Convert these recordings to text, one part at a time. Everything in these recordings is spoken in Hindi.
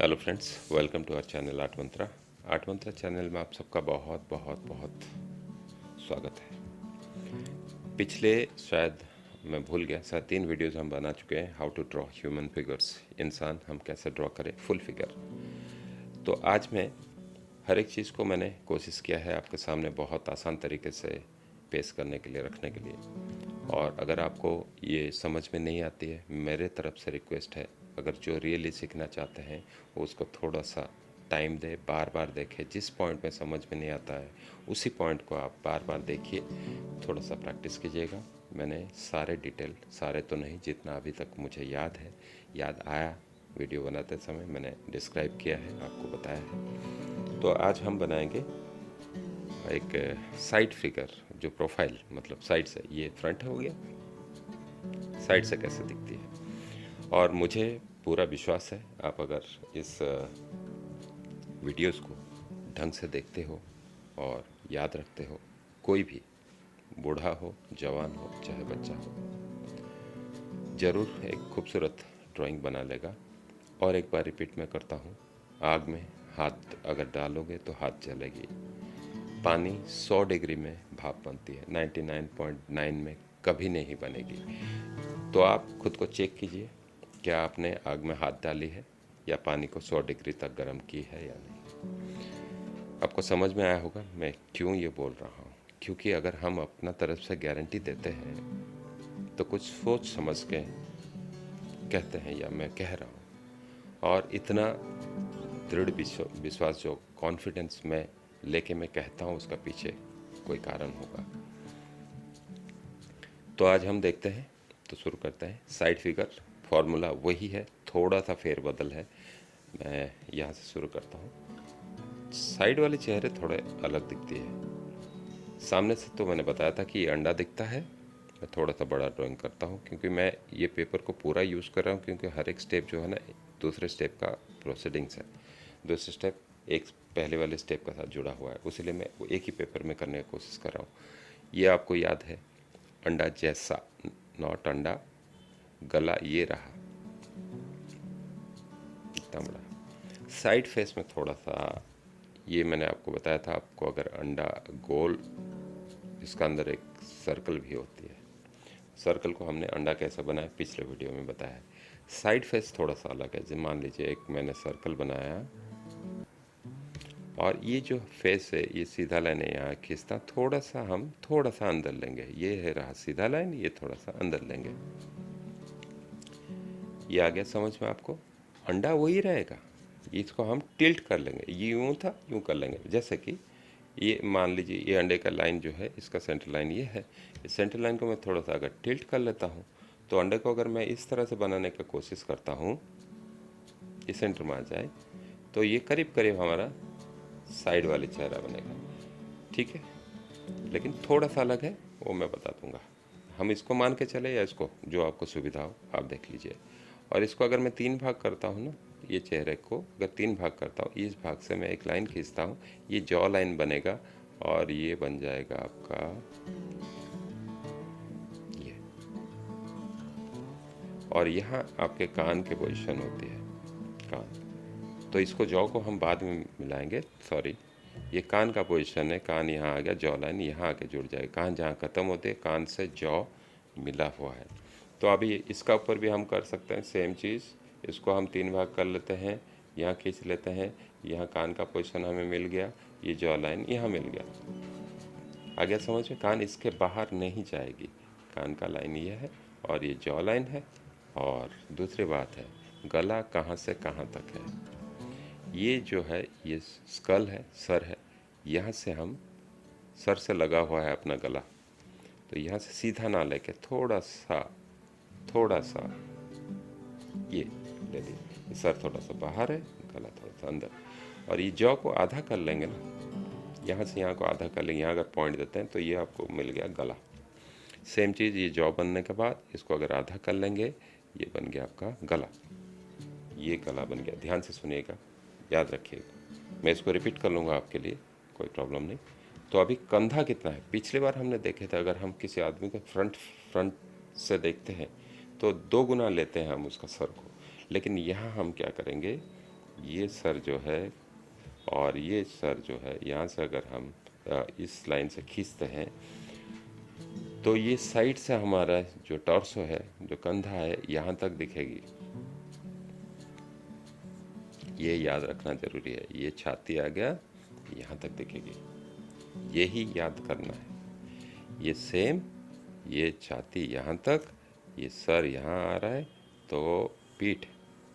Hello friends, welcome to our channel Art Mantra. Art Mantra channel में आप सबका बहुत बहुत बहुत स्वागत है। पिछले शायद मैं भूल गया, शायद 3 वीडियोस हम बना चुके हैं how to draw human figures. इंसान हम कैसे ड्रॉ करें फुल फिगर। तो आज मैं हर एक चीज़ को मैंने कोशिश किया है आपके सामने बहुत आसान तरीके से पेश करने के लिए, रखने के लिए। और अगर आपको ये समझ में नहीं आती है, मेरे तरफ से रिक्वेस्ट है, अगर जो रियली सीखना चाहते हैं वो उसको थोड़ा सा टाइम दे, बार बार देखें। जिस पॉइंट में समझ में नहीं आता है उसी पॉइंट को आप बार बार देखिए, थोड़ा सा प्रैक्टिस कीजिएगा। मैंने सारे डिटेल, सारे तो नहीं, जितना अभी तक मुझे याद है, याद आया वीडियो बनाते समय मैंने डिस्क्राइब किया है, आपको बताया है। तो आज हम बनाएंगे एक साइड फिगर, जो प्रोफाइल मतलब साइड से, ये फ्रंट हो गया, साइड से कैसे दिखती है। और मुझे पूरा विश्वास है आप अगर इस वीडियोस को ढंग से देखते हो और याद रखते हो, कोई भी बूढ़ा हो, जवान हो, चाहे बच्चा हो, ज़रूर एक खूबसूरत ड्राइंग बना लेगा। और एक बार रिपीट मैं करता हूँ, आग में हाथ अगर डालोगे तो हाथ जलेगी। पानी 100 डिग्री में भाप बनती है, 99.9 में कभी नहीं बनेगी। तो आप खुद को चेक कीजिए, क्या आपने आग में हाथ डाली है या पानी को 100 डिग्री तक गर्म की है या नहीं। आपको समझ में आया होगा मैं क्यों ये बोल रहा हूँ। क्योंकि अगर हम अपना तरफ से गारंटी देते हैं तो कुछ सोच समझ के कहते हैं, या मैं कह रहा हूँ। और इतना दृढ़ विश्वास, जो कॉन्फिडेंस में लेके मैं कहता हूँ, उसका पीछे कोई कारण होगा। तो आज हम देखते हैं, तो शुरू करते हैं। साइड फिगर फॉर्मूला वही है, थोड़ा सा फेरबदल है। मैं यहाँ से शुरू करता हूँ। साइड वाले चेहरे थोड़े अलग दिखती है। सामने से तो मैंने बताया था कि ये अंडा दिखता है। मैं थोड़ा सा बड़ा ड्राइंग करता हूँ क्योंकि मैं ये पेपर को पूरा यूज़ कर रहा हूँ, क्योंकि हर एक स्टेप जो है ना, दूसरे स्टेप का प्रोसीडिंग्स है। दूसरे स्टेप एक पहले वाले स्टेप के साथ जुड़ा हुआ है, इसलिए मैं वो एक ही पेपर में करने की कोशिश कर रहा हूँ। ये आपको याद है, अंडा जैसा, नॉट अंडा। गला ये रहा, इतना बड़ा। साइड फेस में थोड़ा सा, ये मैंने आपको बताया था, आपको अगर अंडा गोल, इसका अंदर एक सर्कल भी होती है। सर्कल को हमने अंडा कैसे बनाया पिछले वीडियो में बताया है। साइड फेस थोड़ा सा अलग है। जैसे मान लीजिए एक मैंने सर्कल बनाया और ये जो फेस है, ये सीधा लाइन है, यहाँ खींचता हम थोड़ा सा अंदर लेंगे। ये है रहा सीधा लाइन, ये थोड़ा सा अंदर लेंगे। ये आ गया समझ में आपको। अंडा वही रहेगा, इसको हम टिल्ट कर लेंगे। ये यूँ था, यूँ कर लेंगे। जैसे कि ये मान लीजिए, ये अंडे का लाइन जो है, इसका सेंटर लाइन ये है। इस सेंटर लाइन को मैं थोड़ा सा अगर टिल्ट कर लेता हूँ, तो अंडे को अगर मैं इस तरह से बनाने की कोशिश करता हूँ, ये सेंटर में आ जाए, तो ये करीब करीब हमारा साइड वाले चेहरा बनेगा। ठीक है, लेकिन थोड़ा सा अलग है, वो मैं बता दूंगा। हम इसको मान के चले या इसको, जो आपको सुविधा हो आप देख लीजिए। और इसको अगर मैं 3 भाग करता हूँ ना, ये चेहरे को अगर 3 भाग करता हूँ, इस भाग से मैं एक लाइन खींचता हूँ, ये जॉ लाइन बनेगा। और ये बन जाएगा आपका ये। और यहाँ आपके कान के पोजीशन होती है, कान। तो इसको जॉ को हम बाद में मिलाएंगे, सॉरी। ये कान का पोजीशन है, कान यहाँ आ गया, जॉ लाइन यहाँ आके जुड़ जाएगा। कान जहाँ ख़त्म होते हैं, कान से जॉ मिला हुआ है। तो अभी इसका ऊपर भी हम कर सकते हैं सेम चीज़। इसको हम 3 भाग कर लेते हैं, यहाँ खींच लेते हैं, यहाँ कान का पोजीशन हमें मिल गया, ये जॉ लाइन यहाँ मिल गया। आ गया समझ में। कान इसके बाहर नहीं जाएगी, कान का लाइन ये है और ये जॉ लाइन है। और दूसरी बात है, गला कहाँ से कहाँ तक है। ये जो है, ये स्कल है, सर है। यहाँ से हम, सर से लगा हुआ है अपना गला, तो यहाँ से सीधा ना लेके थोड़ा सा ये ले लीजिए। सर थोड़ा सा बाहर है, गला थोड़ा सा अंदर। और ये जॉ को आधा कर लेंगे ना, यहाँ से यहाँ को आधा कर लेंगे, यहाँ अगर पॉइंट देते हैं तो ये आपको मिल गया गला। सेम चीज़, ये जॉ बनने के बाद इसको अगर आधा कर लेंगे, ये बन गया आपका गला। ये गला बन गया। ध्यान से सुनिएगा, याद रखिएगा। मैं इसको रिपीट कर लूँगा आपके लिए, कोई प्रॉब्लम नहीं। तो अभी कंधा कितना है, पिछली बार हमने देखे थे, अगर हम किसी आदमी को फ्रंट फ्रंट से देखते हैं तो 2 गुना लेते हैं हम उसका सर को। लेकिन यहाँ हम क्या करेंगे, ये सर जो है और ये सर जो है, यहाँ से अगर हम इस लाइन से खींचते हैं तो ये साइड से हमारा जो टॉर्सो है, जो कंधा है, यहाँ तक दिखेगी। ये याद रखना जरूरी है। ये छाती आ गया, यहाँ तक दिखेगी, यही याद करना है। ये सेम, ये छाती यहाँ तक, ये सर यहाँ आ रहा है, तो पीठ,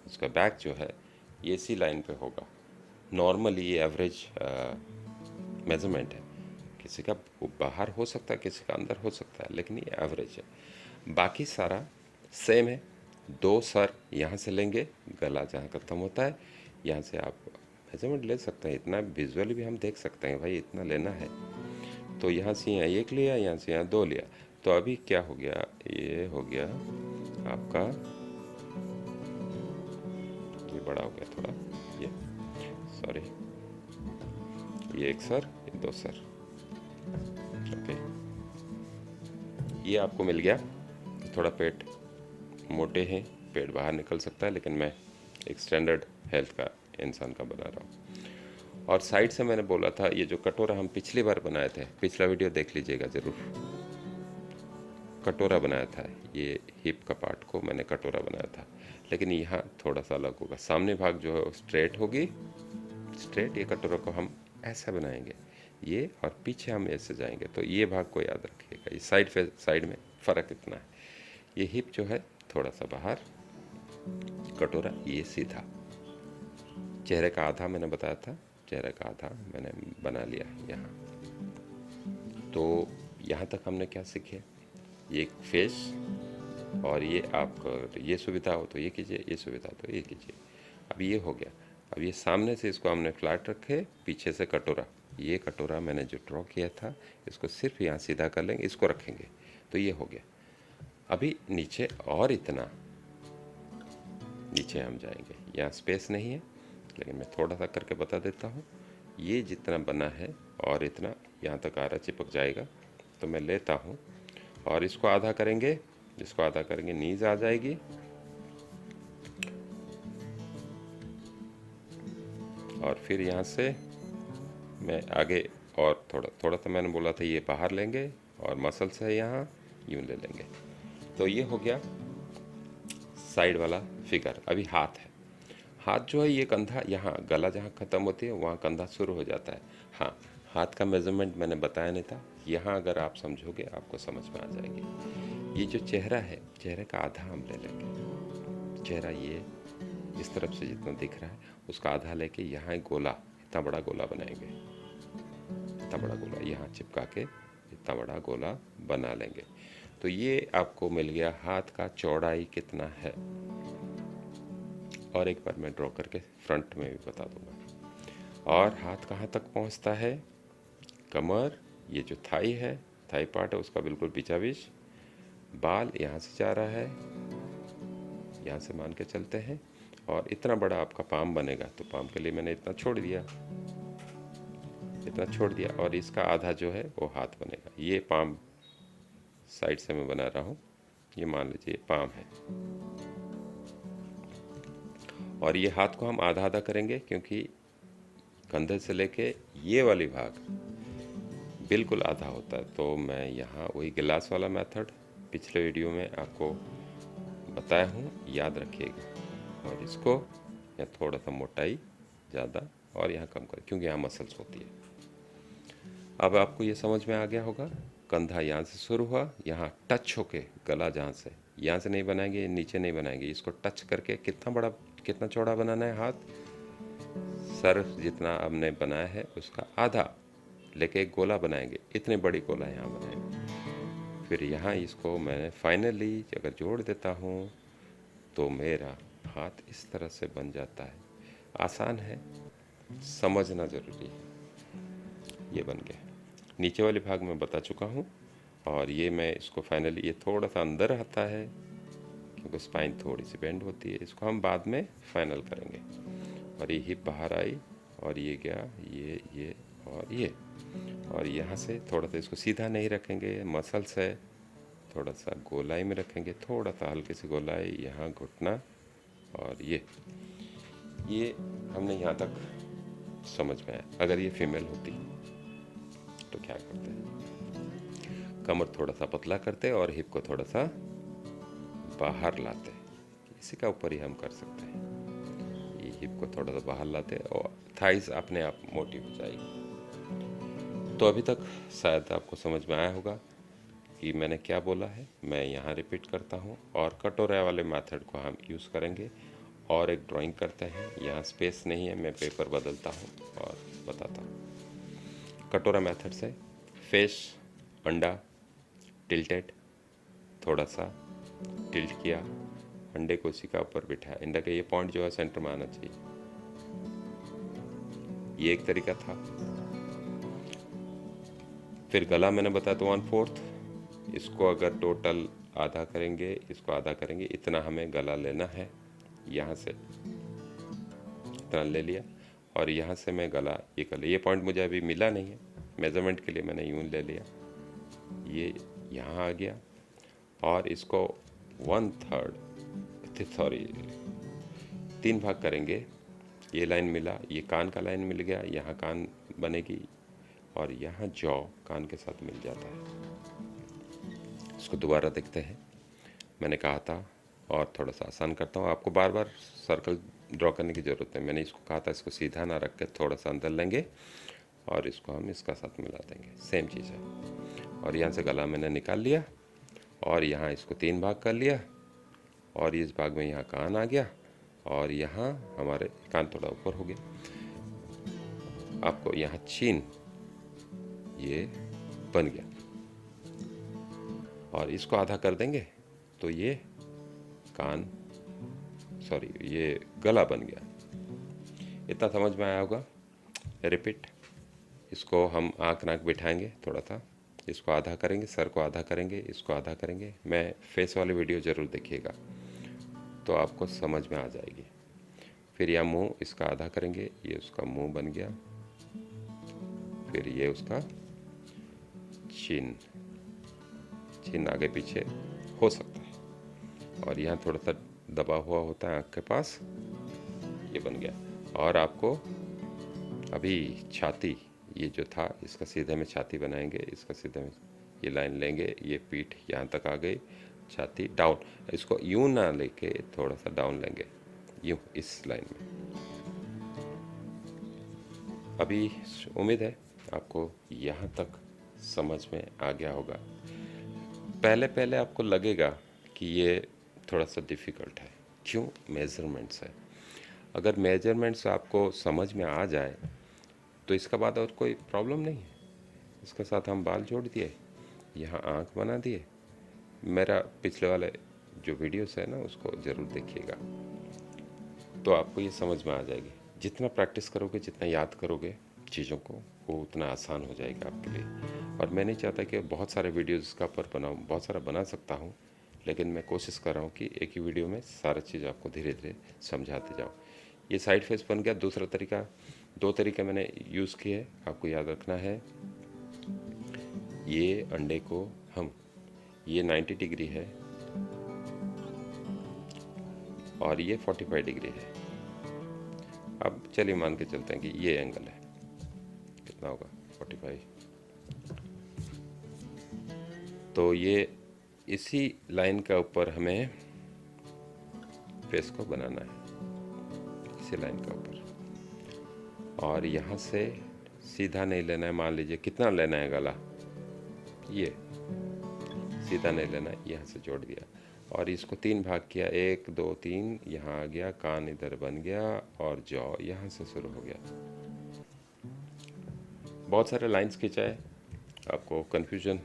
उसका बैक जो है ये इसी लाइन पे होगा। नॉर्मली ये एवरेज मेजरमेंट है। किसी का बाहर हो सकता है, किसी का अंदर हो सकता है, लेकिन ये एवरेज है। बाकी सारा सेम है। दो सर यहाँ से लेंगे, गला जहाँ खत्म होता है, यहाँ से आप मेजरमेंट ले सकते हैं। इतना विजुअली भी हम देख सकते हैं, भाई इतना लेना है। तो यहाँ से यहाँ एक लिया, यहाँ से यहाँ दो लिया। तो अभी क्या हो गया, ये हो गया आपका, ये बड़ा हो गया थोड़ा, ये सॉरी, ये एक सर, ये दो सर। ओके, ये आपको मिल गया। थोड़ा पेट मोटे हैं, पेट बाहर निकल सकता है, लेकिन मैं एक स्टैंडर्ड हेल्थ का इंसान का बना रहा हूँ। और साइड से मैंने बोला था, ये जो कटोरा हम पिछली बार बनाए थे, पिछला वीडियो देख लीजिएगा ज़रूर, कटोरा बनाया था। ये हिप का पार्ट को मैंने कटोरा बनाया था, लेकिन यहाँ थोड़ा सा अलग होगा। सामने भाग जो है वो स्ट्रेट होगी, स्ट्रेट। ये कटोरा को हम ऐसा बनाएंगे, ये, और पीछे हम ऐसे जाएंगे। तो ये भाग को याद रखिएगा। ये साइड में फ़र्क इतना है। ये हिप जो है थोड़ा सा बाहर, कटोरा ये सीधा। चेहरे का आधा मैंने बताया था, चेहरे का आधा मैंने बना लिया यहाँ। तो यहाँ तक हमने क्या सीखे, ये एक फेस, और ये आपको ये सुविधा हो तो ये कीजिए, ये सुविधा हो तो ये कीजिए। अब ये हो गया। अब ये सामने से इसको हमने फ्लैट रखे, पीछे से कटोरा। ये कटोरा मैंने जो ड्रॉ किया था, इसको सिर्फ यहाँ सीधा कर लेंगे, इसको रखेंगे, तो ये हो गया। अभी नीचे और इतना नीचे हम जाएंगे, यहाँ स्पेस नहीं है, लेकिन मैं थोड़ा सा करके बता देता हूँ। ये जितना बना है और इतना यहाँ तक आरा चिपक जाएगा, तो मैं लेता हूँ और इसको आधा करेंगे। इसको आधा करेंगे, नीज आ जाएगी, और फिर यहाँ से मैं आगे और थोड़ा थोड़ा तो मैंने बोला था ये बाहर लेंगे, और मसल्स है यहाँ यूँ ले लेंगे। तो ये हो गया साइड वाला फिगर। अभी हाथ है। हाथ जो है ये कंधा, यहाँ गला जहाँ ख़त्म होती है वहाँ कंधा शुरू हो जाता है। हाँ, हाथ का मेज़रमेंट मैंने बताया नहीं था। यहाँ अगर आप समझोगे आपको समझ में आ जाएगी। ये जो चेहरा है, चेहरे का आधा हम ले लेंगे। चेहरा ये इस तरफ से जितना दिख रहा है उसका आधा लेके यहाँ एक गोला, इतना बड़ा गोला बनाएंगे। इतना बड़ा गोला यहाँ चिपका के इतना बड़ा गोला बना लेंगे। तो ये आपको मिल गया हाथ का चौड़ाई कितना है। और एक बार मैं ड्रॉ करके फ्रंट में भी बता दूंगा। और हाथ कहाँ तक पहुँचता है, कमर, ये जो थाई है, थाई पार्ट है उसका बिल्कुल पीछा बीच। बाल यहाँ से जा रहा है, यहाँ से मान के चलते हैं। और इतना बड़ा आपका पाम बनेगा, तो पाम के लिए मैंने इतना छोड़ दिया, इतना छोड़ दिया। और इसका आधा जो है वो हाथ बनेगा। ये पाम साइड से मैं बना रहा हूँ, ये मान लीजिए पाम है। और ये हाथ को हम आधा आधा करेंगे, क्योंकि कंधे से लेके ये वाली भाग बिल्कुल आधा होता है। तो मैं यहाँ वही गिलास वाला मेथड पिछले वीडियो में आपको बताया हूँ, याद रखिएगा। और इसको यहाँ थोड़ा सा मोटाई ज़्यादा और यहाँ कम करें, क्योंकि यहाँ मसल्स होती है। अब आपको ये समझ में आ गया होगा। कंधा यहाँ से शुरू हुआ, यहाँ टच होके गला, जहाँ से यहाँ से नहीं बनाएंगे, नीचे नहीं बनाएंगे, इसको टच करके कितना बड़ा, कितना चौड़ा बनाना है हाथ, सर जितना हमने बनाया है उसका आधा लेके एक गोला बनाएंगे। इतनी बड़ी गोला यहाँ बनाएंगे। फिर यहाँ इसको मैं फाइनली अगर जोड़ देता हूँ तो मेरा हाथ इस तरह से बन जाता है। आसान है, समझना ज़रूरी है। ये बन गया। नीचे वाले भाग में बता चुका हूँ। और ये मैं इसको फाइनली, ये थोड़ा सा अंदर आता है क्योंकि स्पाइन थोड़ी सी बेंड होती है, इसको हम बाद में फाइनल करेंगे। और ये हिप बाहर आई, और ये गया, ये और ये। और यहाँ से थोड़ा सा इसको सीधा नहीं रखेंगे, मसल्स है, थोड़ा सा गोलाई में रखेंगे, थोड़ा सा हल्की सी गोलाई, यहाँ घुटना, और ये हमने यहाँ तक समझ में आया। अगर ये फीमेल होती तो क्या करते हैं, कमर थोड़ा सा पतला करते और हिप को थोड़ा सा बाहर लाते। इसी का ऊपर ही हम कर सकते हैं, ये हिप को थोड़ा सा बाहर लाते और थाइस अपने आप मोटी हो जाएगी। तो अभी तक शायद आपको समझ में आया होगा कि मैंने क्या बोला है। मैं यहाँ रिपीट करता हूँ और कटोरा वाले मेथड को हम यूज़ करेंगे और एक ड्राइंग करते हैं। यहाँ स्पेस नहीं है, मैं पेपर बदलता हूँ और बताता हूँ। कटोरा मेथड से फेस अंडा टिल्टेड, थोड़ा सा टिल्ट किया, अंडे को उसी का ऊपर बिठाया। अंडे का ये पॉइंट जो है सेंटर में आना चाहिए। ये एक तरीका था। फिर गला मैंने बताया तो 1/4, इसको अगर टोटल आधा करेंगे, इसको आधा करेंगे, इतना हमें गला लेना है। यहाँ से इतना ले लिया और यहाँ से मैं गला ये कर लिया। ये पॉइंट मुझे अभी मिला नहीं है, मेजरमेंट के लिए मैंने यूँ ले लिया, ये यहाँ आ गया और इसको 3 भाग करेंगे। ये लाइन मिला, ये कान का लाइन मिल गया, यहाँ कान बनेगी और यहाँ जॉ कान के साथ मिल जाता है। इसको दोबारा देखते हैं। मैंने कहा था और थोड़ा सा आसान करता हूँ, आपको बार बार सर्कल ड्रॉ करने की ज़रूरत है। मैंने इसको कहा था इसको सीधा ना रख के थोड़ा सा अंदर लेंगे और इसको हम इसका साथ मिला देंगे, सेम चीज़ है। और यहाँ से गला मैंने निकाल लिया और यहाँ इसको 3 भाग कर लिया और इस भाग में यहाँ कान आ गया और यहाँ हमारे कान थोड़ा ऊपर हो गया। आपको यहाँ चीन ये बन गया और इसको आधा कर देंगे तो ये कान ये गला बन गया। इतना समझ में आया होगा। रिपीट, इसको हम आँख नाक बिठाएंगे थोड़ा सा, इसको आधा करेंगे, सर को आधा करेंगे, इसको आधा करेंगे। मैं फेस वाली वीडियो ज़रूर देखिएगा तो आपको समझ में आ जाएगी। फिर यह मुंह, इसका आधा करेंगे, ये उसका मुंह बन गया। फिर ये उसका चिन आगे पीछे हो सकता है और यहाँ थोड़ा सा दबा हुआ होता है आँख के पास, ये बन गया। और आपको अभी छाती, ये जो था इसका सीधे में छाती बनाएंगे, इसका सीधे में ये लाइन लेंगे, ये पीठ यहाँ तक आ गई, छाती डाउन, इसको यूं ना लेके थोड़ा सा डाउन लेंगे, यूं इस लाइन में। अभी उम्मीद है आपको यहाँ तक समझ में आ गया होगा। पहले पहले आपको लगेगा कि ये थोड़ा सा डिफ़िकल्ट है, क्यों? मेज़रमेंट्स है। अगर मेजरमेंट्स आपको समझ में आ जाए तो इसका बाद और कोई प्रॉब्लम नहीं है। इसके साथ हम बाल जोड़ दिए, यहाँ आँख बना दिए। मेरा पिछले वाले जो वीडियोस है ना उसको ज़रूर देखिएगा तो आपको ये समझ में आ जाएगी। जितना प्रैक्टिस करोगे, जितना याद करोगे चीज़ों को, वो उतना आसान हो जाएगा आपके लिए। और मैं नहीं चाहता कि बहुत सारे वीडियोज़ इसका ऊपर बनाऊँ, बहुत सारा बना सकता हूँ, लेकिन मैं कोशिश कर रहा हूँ कि एक ही वीडियो में सारा चीज़ आपको धीरे धीरे समझाते जाऊँ। ये साइड फेस बन गया। दूसरा तरीका, 2 तरीके मैंने यूज़ किए, आपको याद रखना है। ये अंडे को हम, ये 90 डिग्री है और ये 45 डिग्री है। अब चलिए मान के चलते हैं कि ये एंगल है, कितना होगा 45। तो ये इसी लाइन का ऊपर हमें फेस को बनाना है, इसी लाइन का ऊपर। और यहाँ से सीधा नहीं लेना है। मान लीजिए कितना लेना है गला, ये सीधा नहीं लेना है, यहाँ से जोड़ दिया और इसको 3 भाग किया, 1 2 3, यहाँ आ गया, कान इधर बन गया और जॉ यहाँ से शुरू हो गया। बहुत सारे लाइंस खिंचाए, आपको कन्फ्यूजन,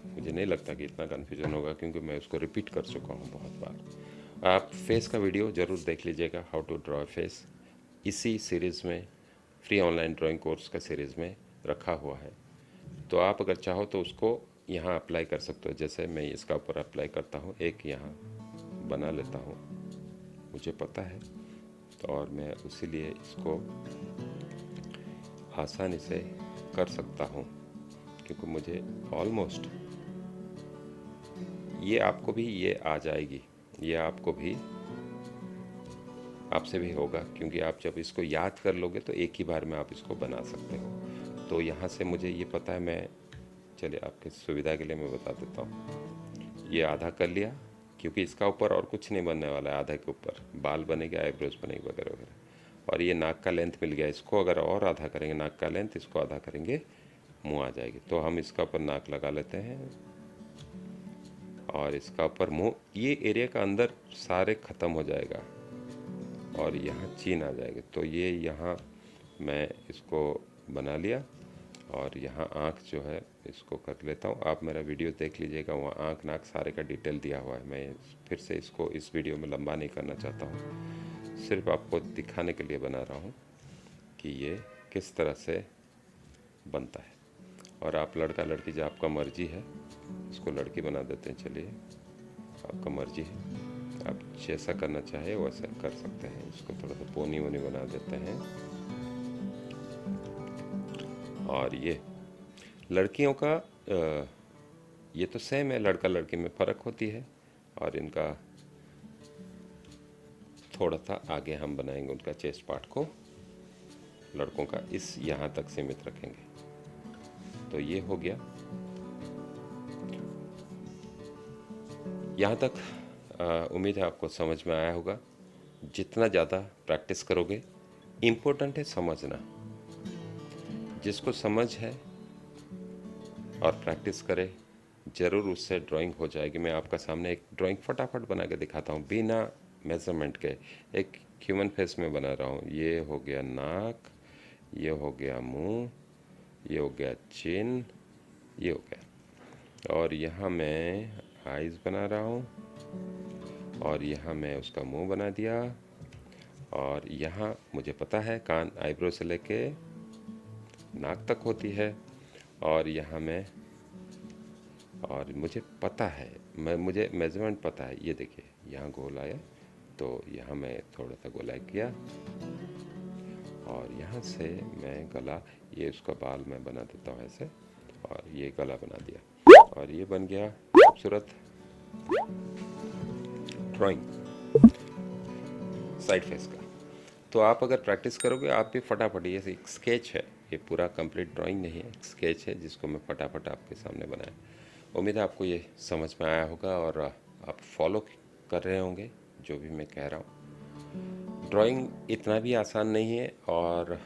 मुझे नहीं लगता कि इतना कन्फ्यूजन होगा क्योंकि मैं उसको रिपीट कर चुका हूँ बहुत बार। आप फेस का वीडियो ज़रूर देख लीजिएगा, हाउ टू ड्रॉ फेस। इसी सीरीज़ में, फ्री ऑनलाइन ड्राइंग कोर्स का सीरीज़ में रखा हुआ है, तो आप अगर चाहो तो उसको यहाँ अप्लाई कर सकते हो। जैसे मैं इसका ऊपर अप्लाई करता हूँ, एक यहाँ बना लेता हूँ, मुझे पता है, तो और मैं उसीलिए इसको आसानी से कर सकता हूँ क्योंकि मुझे ऑलमोस्ट, ये आपको भी ये आ जाएगी, ये आपको भी आपसे भी होगा, क्योंकि आप जब इसको याद कर लोगे तो एक ही बार में आप इसको बना सकते हो। तो यहाँ से मुझे ये पता है, मैं चलिए आपकी सुविधा के लिए मैं बता देता हूँ। ये आधा कर लिया, क्योंकि इसका ऊपर और कुछ नहीं बनने वाला है। आधा के ऊपर बाल बनेगा, आईब्रोज बनेगी वगैरह वगैरह। और ये नाक का लेंथ मिल गया, इसको अगर और आधा करेंगे नाक का लेंथ, इसको आधा करेंगे मुंह आ जाएगी। तो हम इसका ऊपर नाक लगा लेते हैं और इसका ऊपर मुंह। ये एरिया का अंदर सारे ख़त्म हो जाएगा और यहाँ चीन आ जाएगी। तो ये यहाँ मैं इसको बना लिया और यहाँ आँख जो है इसको कर लेता हूँ। आप मेरा वीडियो देख लीजिएगा, वहाँ आँख नाक सारे का डिटेल दिया हुआ है। मैं फिर से इसको इस वीडियो में लंबा नहीं करना चाहता हूँ, सिर्फ आपको दिखाने के लिए बना रहा हूँ कि ये किस तरह से बनता है। और आप लड़का लड़की जो आपका मर्जी है, इसको लड़की बना देते हैं। चलिए, आपका मर्जी है, आप जैसा करना चाहे वैसा कर सकते हैं। इसको थोड़ा सा पोनी वोनी बना देते हैं। और ये लड़कियों का ये तो सेम है, लड़का लड़की में फ़र्क होती है। और इनका थोड़ा सा आगे हम बनाएंगे उनका चेस्ट पार्ट को, लड़कों का इस यहाँ तक सीमित रखेंगे। तो ये हो गया यहाँ तक। उम्मीद है आपको समझ में आया होगा। जितना ज़्यादा प्रैक्टिस करोगे, इम्पोर्टेंट है समझना। जिसको समझ है और प्रैक्टिस करे, ज़रूर उससे ड्राइंग हो जाएगी। मैं आपका सामने एक ड्राइंग फटाफट बना के दिखाता हूँ, बिना मेज़रमेंट के। एक ह्यूमन फेस में बना रहा हूँ। ये हो गया नाक, ये हो गया मुंह, ये हो गया चिन, ये हो गया। और यहाँ मैं आइज़ बना रहा हूँ और यहाँ मैं उसका मुंह बना दिया। और यहाँ मुझे पता है कान आईब्रो से लेके नाक तक होती है। और यहाँ मैं, और मुझे पता है, मुझे मेज़रमेंट पता है। ये देखिए, यहाँ गोल आया तो यहाँ मैं थोड़ा सा गोलाई किया और यहाँ से मैं गला, ये उसका बाल मैं बना देता हूँ ऐसे, और ये गला बना दिया। और ये बन गया खूबसूरत ड्राइंग साइड फेस का। तो आप अगर प्रैक्टिस करोगे, आप भी फटाफट, ये एक स्केच है, ये पूरा कंप्लीट ड्राइंग नहीं है, एक स्केच है जिसको मैं फटाफट आपके सामने बनाया। उम्मीद है आपको ये समझ में आया होगा और आप फॉलो कर रहे होंगे जो भी मैं कह रहा हूँ। ड्राइंग इतना भी आसान नहीं है और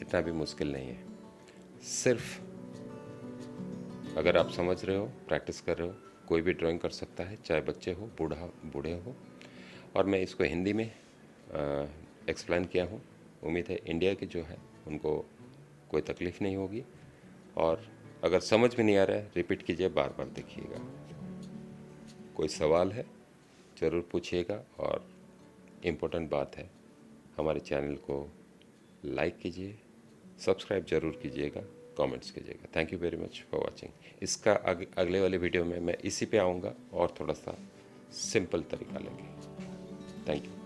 इतना भी मुश्किल नहीं है। सिर्फ अगर आप समझ रहे हो, प्रैक्टिस कर रहे हो, कोई भी ड्राइंग कर सकता है, चाहे बच्चे हो, बूढ़े हो। और मैं इसको हिंदी में एक्सप्लेन किया हूँ। उम्मीद है इंडिया के जो है उनको कोई तकलीफ़ नहीं होगी। और अगर समझ में नहीं आ रहा है, रिपीट कीजिए, बार बार देखिएगा। कोई सवाल है ज़रूर पूछिएगा। और इम्पोर्टेंट बात है, हमारे चैनल को लाइक कीजिए, सब्सक्राइब ज़रूर कीजिएगा, कमेंट्स कीजिएगा। Thank you very much for watching. इसका अगले वाले वीडियो में मैं इसी पे आऊँगा और थोड़ा सा सिंपल तरीका लेंगे। Thank you.